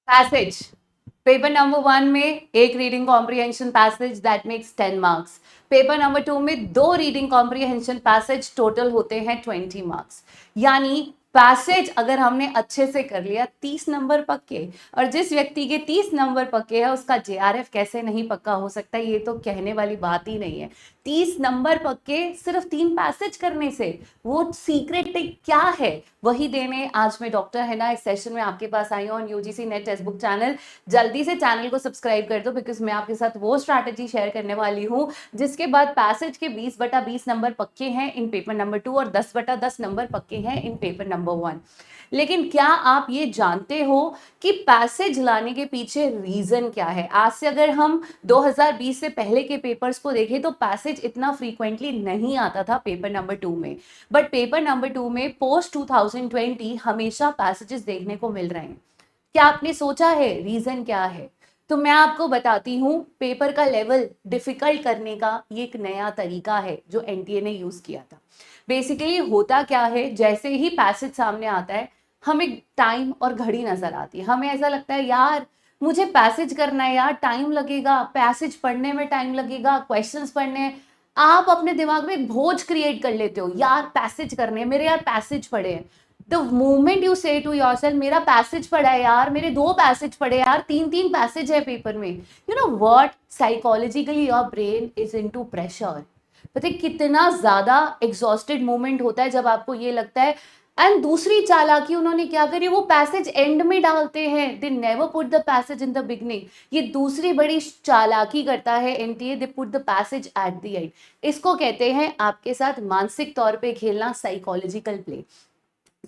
Passage paper number 1 में एक reading comprehension passage that makes 10 marks. Paper number 2 में 2 reading comprehension passage, total होते हैं 20 मार्क्स। यानी पैसेज अगर हमने अच्छे से कर लिया 30 नंबर पक्के। और जिस व्यक्ति के 30 नंबर पक्के है उसका जेआरएफ कैसे नहीं पक्का हो सकता, ये तो कहने वाली बात ही नहीं है। 30 नंबर पक्के सिर्फ 3 पैसेज करने से। वो सीक्रेट क्या है वही देने आज मैं डॉक्टर है ना इस सेशन में आपके पास आई हूँ on UGC net text book channel. जल्दी से चैनल को सब्सक्राइब कर दो बिकॉज मैं आपके साथ वो स्ट्रैटेजी शेयर करने वाली हूँ जिसके बाद पैसेज के 20/20 नंबर पक्के हैं इन पेपर नंबर 2 और 10/10 नंबर पक्के हैं इन पेपर नंबर 1। लेकिन क्या आप ये जानते हो कि पैसेज लाने के पीछे रीजन क्या है? आज से अगर हम 2020 से पहले के पेपर्स को देखें तो पैसेज इतना फ्रीक्वेंटली नहीं आता था पेपर नंबर 2 में, बट पेपर नंबर 2 में पोस्ट 2020 हमेशा पैसेजेस देखने को मिल रहे हैं। क्या आपने सोचा है रीजन क्या है? तो मैं आपको बताती हूँ, पेपर का लेवल डिफिकल्ट करने का ये एक नया तरीका है जो एनटीए ने यूज किया था। बेसिकली होता क्या है, जैसे ही पैसेज सामने आता है हमें टाइम और घड़ी नजर आती है। हमें ऐसा लगता है यार मुझे पैसेज करना है, यार टाइम लगेगा, पैसेज पढ़ने में टाइम लगेगा, क्वेश्चंस पढ़ने हैं। आप अपने दिमाग में एक बोझ क्रिएट कर लेते हो, यार पैसेज करने हैं मेरे, यार पैसेज पढ़े हैं। द मोमेंट यू से टू योरसेल्फ मेरा पैसेज पढ़ा है यार, मेरे 2 पैसेज पढ़े यार, 3 पैसेज है पेपर में, you know what, psychologically your brain is into pressure. पता है कितना ज्यादा एग्जॉस्टेड मोमेंट होता है जब आपको ये लगता है। एंड दूसरी चालाकी उन्होंने क्या करी, वो पैसेज एंड में डालते हैं, they never put the passage in the beginning. ये दूसरी बड़ी चालाकी करता है NTA, they put the passage eight the and. इसको कहते हैं आपके साथ मानसिक तौर पे खेलना, साइकोलॉजिकल प्ले।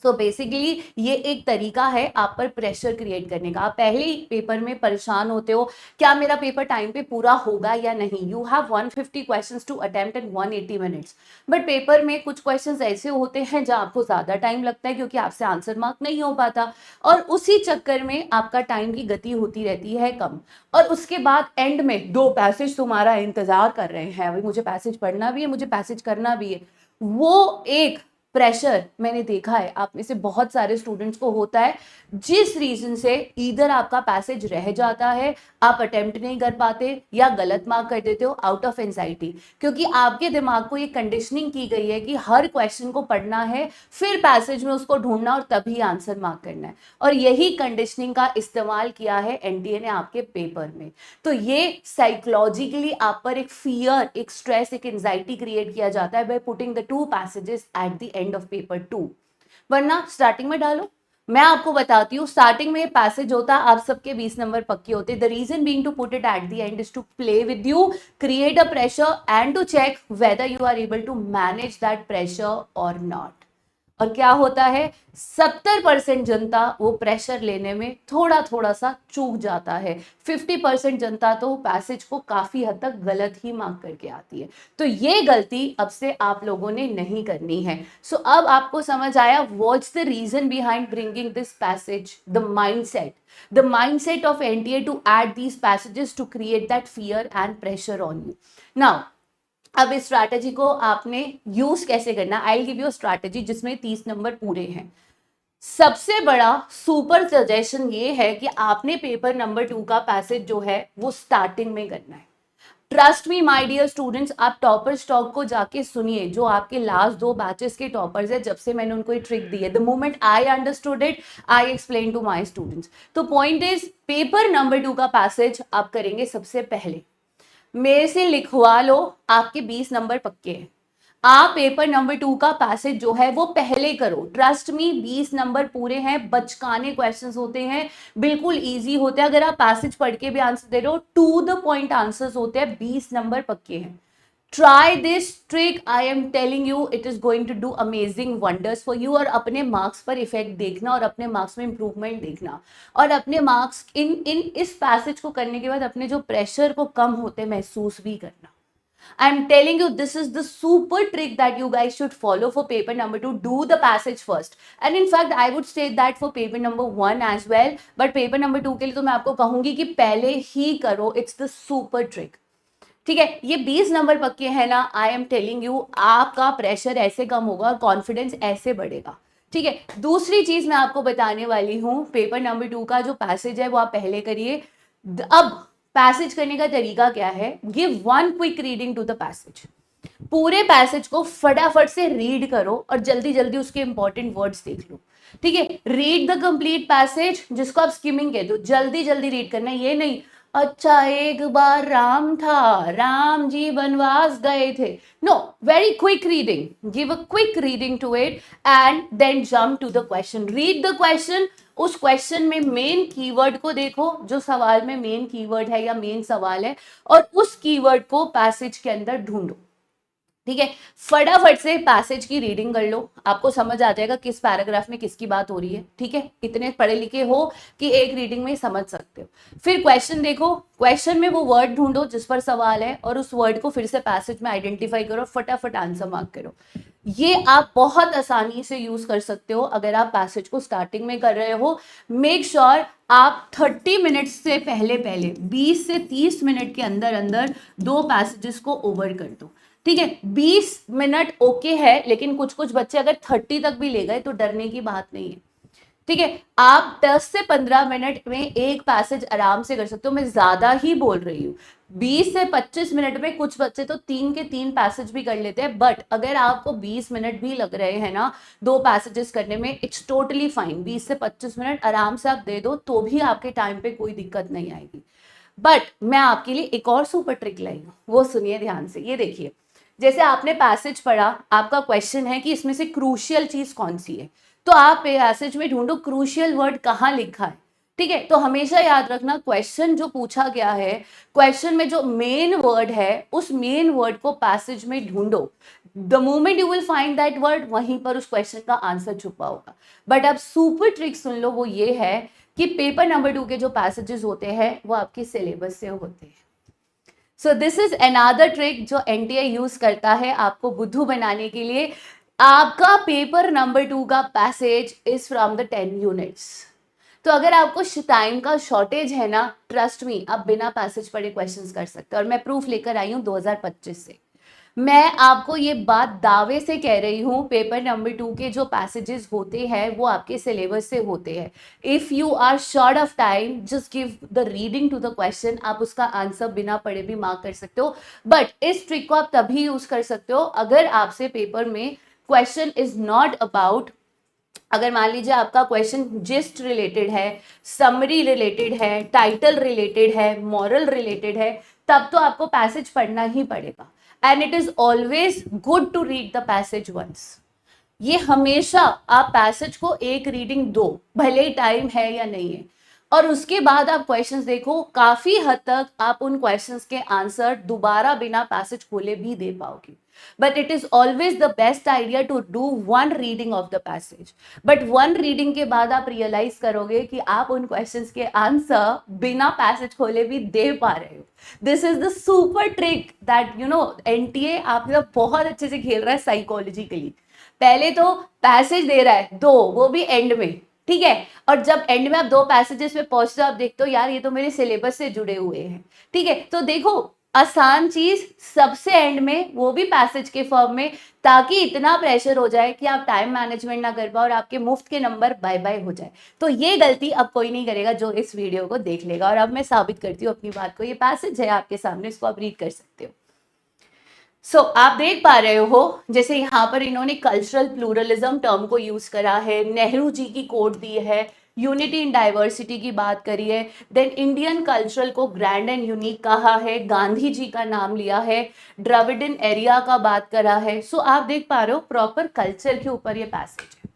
सो बेसिकली ये एक तरीका है आप पर प्रेशर क्रिएट करने का। आप पहले ही पेपर में परेशान होते हो, क्या मेरा पेपर टाइम पे पूरा होगा या नहीं। You have 150 questions to attempt in 180 minutes, but paper में कुछ क्वेश्चंस ऐसे होते हैं जहां आपको ज्यादा टाइम लगता है क्योंकि आपसे आंसर मार्क नहीं हो पाता, और उसी चक्कर में आपका टाइम की गति होती रहती है कम। और उसके बाद एंड में 2 पैसेज तुम्हारा इंतजार कर रहे हैं, भाई मुझे पैसेज पढ़ना भी है, मुझे पैसेज करना भी है। वो एक प्रेशर मैंने देखा है आप में से बहुत सारे स्टूडेंट्स को होता है, जिस रीजन से इधर आपका पैसेज रह जाता है, आप अटेम्प्ट नहीं कर पाते या गलत मार्क कर देते हो आउट ऑफ एंजाइटी, क्योंकि आपके दिमाग को ये कंडीशनिंग की गई है कि हर क्वेश्चन को पढ़ना है, फिर पैसेज में उसको ढूंढना और तभी आंसर मार्क करना है। और यही कंडीशनिंग का इस्तेमाल किया है एनटीए ने आपके पेपर में। तो ये साइकोलॉजिकली आप पर एक फियर, एक स्ट्रेस, एक एंजाइटी क्रिएट किया जाता है by putting the 2 passages eight the end of paper 2। वरना स्टार्टिंग में डालो। मैं आपको बताती हूँ, स्टार्टिंग में पैसेज होता है, आप सबके 20 नंबर पक्के होते। The reason being to put it at the end is to play with you, create a pressure and to check whether you are able to manage that pressure or not. और क्या होता है, 70% जनता वो pressure लेने में थोड़ा थोड़ा सा चूक जाता है, 50% जनता तो पैसेज को काफी हद तक गलत ही मार्क करके आती है। तो ये गलती अब से आप लोगों ने नहीं करनी है। सो अब आपको समझ आया what's the reason behind bringing this passage, the mindset of NTA to add these passages to create that fear and pressure on you. Now अब इस स्ट्रैटेजी को आपने यूज कैसे करना, आई गिव यू स्ट्रैटेजी जिसमें 30 नंबर पूरे हैं। सबसे बड़ा सुपर सजेशन ये है कि आपने पेपर नंबर 2 का पैसेज जो है वो स्टार्टिंग में करना है। Trust me my dear students, आप टॉपर स्टॉक को जाके सुनिए, जो आपके लास्ट 2 बैचेस के टॉपर्स है, जब से मैंने उनको ये ट्रिक दी है, the moment I understood it I explain to my students. तो पॉइंट इज, पेपर नंबर 2 का पैसेज आप करेंगे सबसे पहले। मेरे से लिखवा लो, आपके 20 नंबर पक्के हैं, आप पेपर नंबर 2 का पैसेज जो है वो पहले करो। ट्रस्ट मी 20 नंबर पूरे हैं, बचकाने क्वेश्चंस होते हैं, बिल्कुल इजी होते हैं। अगर आप पैसेज पढ़ के भी आंसर दे रहे हो, टू द पॉइंट आंसर्स होते हैं, 20 नंबर पक्के हैं। Try this trick, I am telling you it is going to do amazing wonders for you. और अपने मार्क्स पर इफेक्ट देखना और अपने मार्क्स में इंप्रूवमेंट देखना, और अपने मार्क्स इन इस पैसेज को करने के बाद अपने जो प्रेशर को कम होते महसूस भी करना। I'm telling you, this is the super trick that you guys should follow for paper number 2. Do the passage first. And in fact, I would say that for paper number 1 as well. But paper number 2 के लिए तो मैं आपको कहूंगी कि पहले ही करो. It's the super trick. ठीक है, ये 20 नंबर पक्के हैं ना, आई एम टेलिंग यू, आपका प्रेशर ऐसे कम होगा और कॉन्फिडेंस ऐसे बढ़ेगा। ठीक है, दूसरी चीज मैं आपको बताने वाली हूं, पेपर नंबर 2 का जो पैसेज है वो आप पहले करिए। अब पैसेज करने का तरीका क्या है, give one quick reading to the passage. पूरे पैसेज को फटाफट से रीड करो और जल्दी जल्दी उसके इंपॉर्टेंट वर्ड्स देख लो। ठीक है, रीड द कंप्लीट पैसेज, जिसको आप स्किमिंग कहते हो, जल्दी जल्दी रीड करना है, ये नहीं अच्छा एक बार राम था, राम जी वनवास गए थे। No, very quick reading, give a quick reading to it and then jump to the question, read the question. उस क्वेश्चन में मेन कीवर्ड को देखो, जो सवाल में मेन कीवर्ड है या मेन सवाल है, और उस कीवर्ड को पैसेज के अंदर ढूंढो। ठीक है, फटाफट से पैसेज की रीडिंग कर लो, आपको समझ आ जाएगा किस पैराग्राफ में किसकी बात हो रही है। ठीक है, इतने पढ़े लिखे हो कि एक रीडिंग में समझ सकते हो। फिर क्वेश्चन देखो, क्वेश्चन में वो वर्ड ढूंढो जिस पर सवाल है, और उस वर्ड को फिर से पैसेज में आइडेंटिफाई करो, फटाफट आंसर मार्क करो। ये आप बहुत आसानी से यूज कर सकते हो अगर आप पैसेज को स्टार्टिंग में कर रहे हो। मेक श्योर आप 30 मिनट्स से पहले पहले 20 से 30 मिनट के अंदर अंदर 2 पैसेजेस को ओवर कर दो। ठीक है, 20 मिनट ओके है, लेकिन कुछ कुछ बच्चे अगर 30 तक भी ले गए तो डरने की बात नहीं है। ठीक है, आप 10 से 15 मिनट में एक पैसेज आराम से कर सकते हो, मैं ज्यादा ही बोल रही हूँ। 20 से 25 मिनट में कुछ बच्चे तो 3 के 3 पैसेज भी कर लेते हैं, बट अगर आपको 20 मिनट भी लग रहे हैं ना 2 पैसेजेस करने में, इट्स टोटली फाइन। 20 से 25 मिनट आराम से आप दे दो तो भी आपके टाइम पे कोई दिक्कत नहीं आएगी। बट मैं आपके लिए एक और सुपर ट्रिक लाई हूँ, वो सुनिए ध्यान से। ये देखिए, जैसे आपने पैसेज पढ़ा, आपका क्वेश्चन है कि इसमें से क्रूशियल चीज कौन सी है, तो आप पैसेज में ढूंढो क्रूशियल वर्ड कहाँ लिखा है। ठीक है, तो हमेशा याद रखना क्वेश्चन जो पूछा गया है, क्वेश्चन में जो मेन वर्ड है उस मेन वर्ड को पैसेज में ढूंढो। The moment you will find that word, वहीं पर उस क्वेश्चन का आंसर छुपा होगा। बट अब सुपर ट्रिक सुन लो, वो ये है कि पेपर नंबर 2 के जो पैसेजेस होते हैं वो आपके सिलेबस से होते हैं। So this is another trick जो एनटीए यूज करता है आपको बुद्धू बनाने के लिए। आपका पेपर नंबर 2 का passage is from the 10 units. तो अगर आपको टाइम का शॉर्टेज है ना, ट्रस्ट मी, आप बिना पैसेज पढ़े क्वेश्चंस कर सकते हो। और मैं प्रूफ लेकर आई हूँ 2025 से। मैं आपको ये बात दावे से कह रही हूँ, पेपर नंबर 2 के जो पैसेजेस होते हैं वो आपके सिलेबस से होते हैं। If you are short of time, just give the reading to the question, आप उसका आंसर बिना पढ़े भी मार्क कर सकते हो। बट इस ट्रिक को आप तभी यूज कर सकते हो अगर आपसे पेपर में क्वेश्चन इज नॉट अबाउट, अगर मान लीजिए आपका क्वेश्चन जिस्ट रिलेटेड है, समरी रिलेटेड है, टाइटल रिलेटेड है, मॉरल रिलेटेड है, तब तो आपको पैसेज पढ़ना ही पड़ेगा। And it is always good to read the passage once. ये हमेशा आप पैसेज को एक रीडिंग दो, भले ही टाइम है या नहीं है, और उसके बाद आप क्वेश्चंस देखो। काफी हद तक आप उन क्वेश्चंस के आंसर दोबारा बिना पैसेज खोले भी दे पाओगे। But it is always the best idea to do one reading of the passage. But one reading के बाद आप रियलाइज करोगे कि आप उन क्वेश्चंस के आंसर बिना पैसेज खोले भी दे पा रहे हो। This is the super trick that you know NTA आपके साथ बहुत अच्छे से खेल रहा है साइकोलॉजिकली। पहले तो पैसेज दे रहा है 2, वो भी एंड में। ठीक है, और जब एंड में आप 2 पैसेजेस पे पहुंचते हो, आप देखते हो यार ये तो मेरे सिलेबस से जुड़े हुए हैं। ठीक है, तो देखो आसान चीज सबसे एंड में, वो भी पैसेज के फॉर्म में, ताकि इतना प्रेशर हो जाए कि आप टाइम मैनेजमेंट ना कर पाओ और आपके मुफ्त के नंबर बाय बाय हो जाए। तो ये गलती अब कोई नहीं करेगा जो इस वीडियो को देख लेगा। और अब मैं साबित करती हूँ अपनी बात को, ये पैसेज है आपके सामने, इसको आप रीड कर सकते हो। सो आप देख पा रहे हो, जैसे यहाँ पर इन्होंने कल्चरल प्लूरलिज्म टर्म को यूज करा है, नेहरू जी की कोट दी है, यूनिटी इन डाइवर्सिटी की बात करी है, देन इंडियन कल्चरल को ग्रैंड एंड यूनिक कहा है, गांधी जी का नाम लिया है, द्रविडियन एरिया का बात करा है। सो आप देख पा रहे हो प्रॉपर कल्चर के ऊपर ये पैसेज है।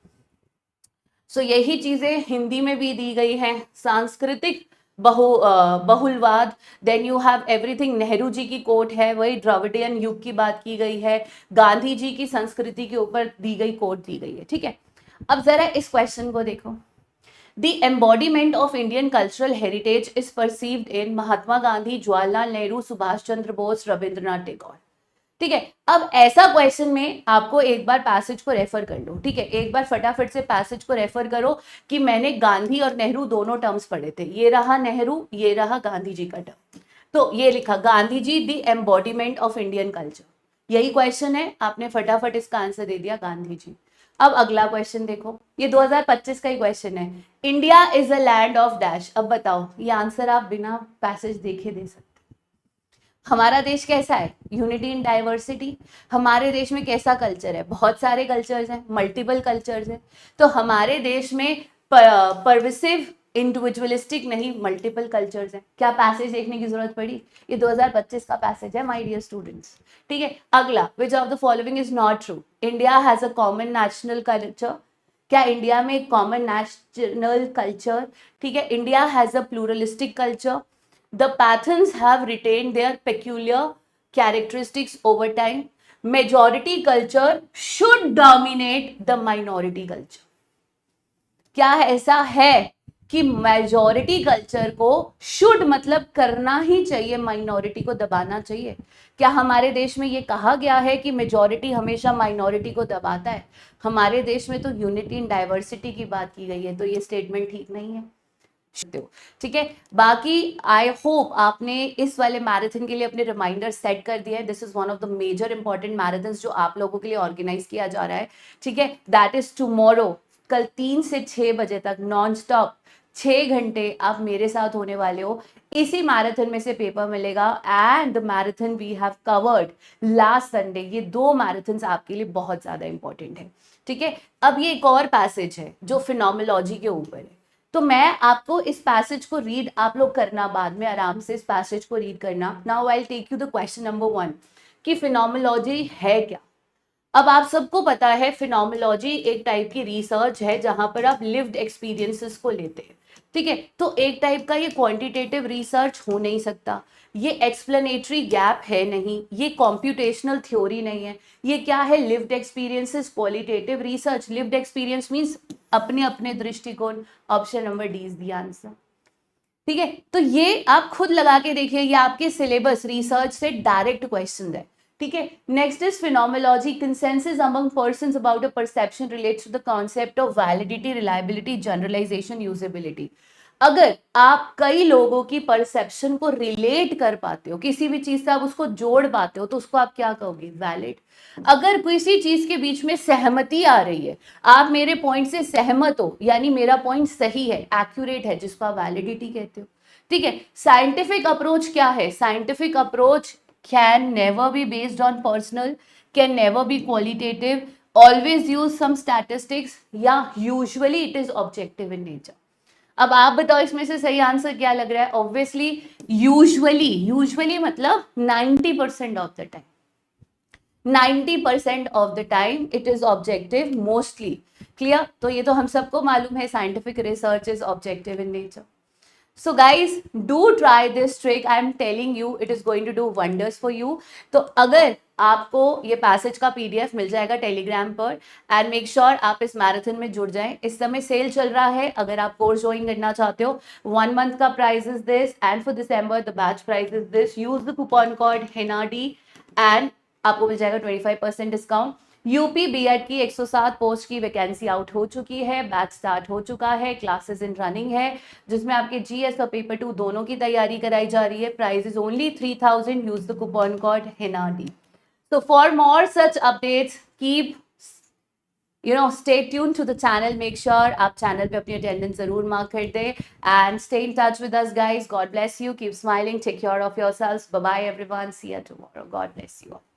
सो यही चीजें हिंदी में भी दी गई हैं, सांस्कृतिक बहुलवाद, then you have everything. Nehru ji की कोट है, वही द्रविडियन युग की बात की गई है, गांधी जी की संस्कृति के ऊपर दी गई कोट दी गई है। ठीक है, अब जरा इस क्वेश्चन को देखो। The embodiment of Indian cultural heritage is perceived in Mahatma Gandhi, Jawaharlal Nehru, Subhash Chandra Bose, Rabindranath Tagore. ठीक है, अब ऐसा क्वेश्चन में आपको एक बार पैसेज को रेफर कर लो। ठीक है, एक बार फटाफट से पैसेज को रेफर करो कि मैंने गांधी और नेहरू दोनों टर्म्स पढ़े थे। ये रहा नेहरू, ये रहा गांधी जी का टर्म। तो ये लिखा Gandhi ji the embodiment of Indian culture, यही क्वेश्चन है, आपने फटाफट इसका आंसर दे दिया गांधी जी। अब अगला क्वेश्चन देखो, ये 2025 का ही क्वेश्चन है। India is a land of dash. अब बताओ, ये आंसर आप बिना पैसेज देखे दे सकते। हमारा देश कैसा है? Unity in diversity. हमारे देश में कैसा कल्चर है? बहुत सारे कल्चर्स हैं, मल्टीपल कल्चर्स हैं। तो हमारे देश में परविसिव इंडिविजुअलिस्टिक नहीं, मल्टीपल कल्चर्स हैं। क्या पैसेज देखने की जरूरत पड़ी? ये 2025 का पैसेज है माय डियर स्टूडेंट्स। ठीक है, अगला, which of the following is not true? India has a common national culture. क्या इंडिया में एक कॉमन नेशनल कल्चर? ठीक है, India has a pluralistic culture. The Pathans have retained their peculiar characteristics over time. Majority culture should dominate the minority culture. क्या ऐसा है कि majority culture को शुड मतलब करना ही चाहिए, माइनॉरिटी को दबाना चाहिए? क्या हमारे देश में ये कहा गया है कि मेजॉरिटी हमेशा माइनॉरिटी को दबाता है? हमारे देश में तो यूनिटी इन डाइवर्सिटी की बात की गई है, तो ये स्टेटमेंट ठीक नहीं है। ठीक है, बाकी आई होप आपने इस वाले मैराथन के लिए अपने रिमाइंडर सेट कर दिया है। This is one of the major important marathon जो आप लोगों के लिए ऑर्गेनाइज किया जा रहा है। ठीक है, दैट इज टुमारो, कल 3 से 6 बजे तक नॉन स्टॉप 6 घंटे आप मेरे साथ होने वाले हो। इसी मैराथन में से पेपर मिलेगा and the marathon we have covered last Sunday. ये 2 मैराथन्स आपके लिए बहुत ज्यादा इंपॉर्टेंट है। ठीक है, अब ये एक और पैसेज है जो फिनोमिनोलॉजी के ऊपर है, तो मैं आपको इस पैसेज को रीड आप लोग करना, बाद में आराम से इस पैसेज को रीड करना। Now I will take you the question number 1 कि फिनोमिनोलॉजी है क्या। अब आप सबको पता है फिनोमिनोलॉजी एक टाइप की रिसर्च है जहां पर आप लिव्ड एक्सपीरियंसेस को लेते हैं। ठीक है, तो एक टाइप का ये क्वांटिटेटिव रिसर्च हो नहीं सकता, ये एक्सप्लेनेटरी गैप है नहीं, ये कॉम्प्यूटेशनल थ्योरी नहीं है, ये क्या है? Lived experiences, qualitative research. Lived experience means अपने अपने दृष्टिकोण। Option number D is the answer. ठीक है, तो ये आप खुद लगा के देखिए, ये आपके सिलेबस रिसर्च से डायरेक्ट क्वेश्चन है। ठीक है, next is phenomenology, consensus among persons about a perception relates to the concept of validity, reliability, generalisation, usability. अगर आप कई लोगों की परसेप्शन को रिलेट कर पाते हो, किसी भी चीज से आप उसको जोड़ पाते हो, तो उसको आप क्या कहोगे? वैलिड। अगर किसी चीज के बीच में सहमति आ रही है, आप मेरे पॉइंट से सहमत हो, यानी मेरा पॉइंट सही है, एक्यूरेट है, जिसको आप वैलिडिटी कहते हो। ठीक है, साइंटिफिक अप्रोच क्या है? Scientific approach can never be based on personal, can never be qualitative, always use some statistics, या usually it is objective in nature. अब आप बताओ इसमें से सही आंसर क्या लग रहा है? ऑब्वियसली यूजुअली, यूजुअली मतलब 90% of the time, 90% of the time it is objective mostly. Clear? तो ये तो हम सबको मालूम है, scientific research is objective in nature. So guys, do try this trick. I am telling you, it is going to do wonders for you. तो अगर आपको ये पैसेज का पीडीएफ मिल जाएगा टेलीग्राम पर, एंड मेक श्योर आप इस मैराथन में जुड़ जाएं। इस समय सेल चल रहा है, अगर आप कोर्स ज्वाइन करना चाहते हो, 1 मंथ का price is this, and for December the batch price is this. Use the coupon code HENAD and आपको मिल जाएगा 25% डिस्काउंट। यूपी बीएड की 107 पोस्ट की वैकेंसी आउट हो चुकी है, बैच स्टार्ट हो चुका है, क्लासेस इन रनिंग है, जिसमें आपके जीएस और पेपर 2 दोनों की तैयारी कराई जा रही है। Price is only 3000। Use the coupon code HENAD। So for more such updates, keep stay tuned to the channel. Make sure आप channel पे अपनी attendance जरूर mark कर दे, and stay in touch with us guys. God bless you. Keep smiling. Take care of yourselves. Bye bye everyone. See you tomorrow. God bless you all.